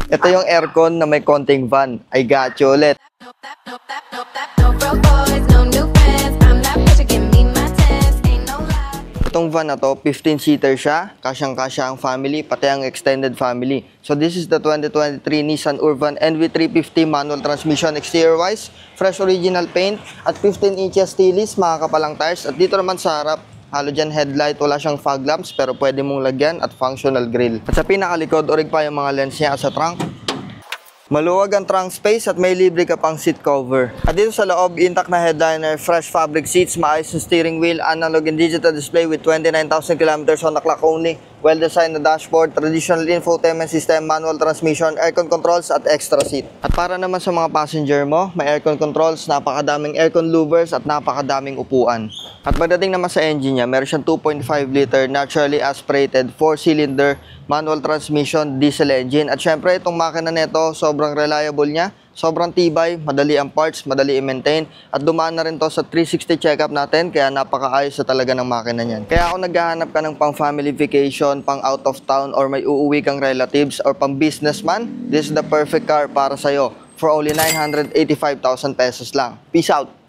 Ito yung aircon na may konting van. I got you ulit. Itong van na to, 15-seater siya. Kasyang-kasya ang family, pati ang extended family. So this is the 2023 Nissan Urban NV350 manual transmission exterior-wise. Fresh original paint at 15 inches stainless, mga kapalang tires. At dito naman sa harap, halogen headlight, wala siyang fog lamps pero pwede mong lagyan at functional grille. At sa pinakalikod, orig pa yung mga lens niya sa trunk. Maluwag ang trunk space at may libre ka pang seat cover. At dito sa loob, intact na headliner, fresh fabric seats, maayos na steering wheel, analog and digital display with 29,000 kilometers on the clock only, well-designed na dashboard, traditional infotainment system, manual transmission, aircon controls at extra seat. At para naman sa mga passenger mo, may aircon controls, napakadaming aircon louvers at napakadaming upuan. At pagdating naman sa engine niya, meron siyang 2.5 liter naturally aspirated 4-cylinder manual transmission diesel engine. At syempre itong makina nito, sobrang reliable niya, sobrang tibay, madali ang parts, madali i-maintain. At dumaan na rin to sa 360 checkup natin, kaya napakaayos na talaga ng makina niyan. Kaya kung naghahanap ka ng pang family vacation, pang out of town, or may uuwi kang relatives, or pang businessman, this is the perfect car para sa'yo for only 985,000 pesos lang. Peace out!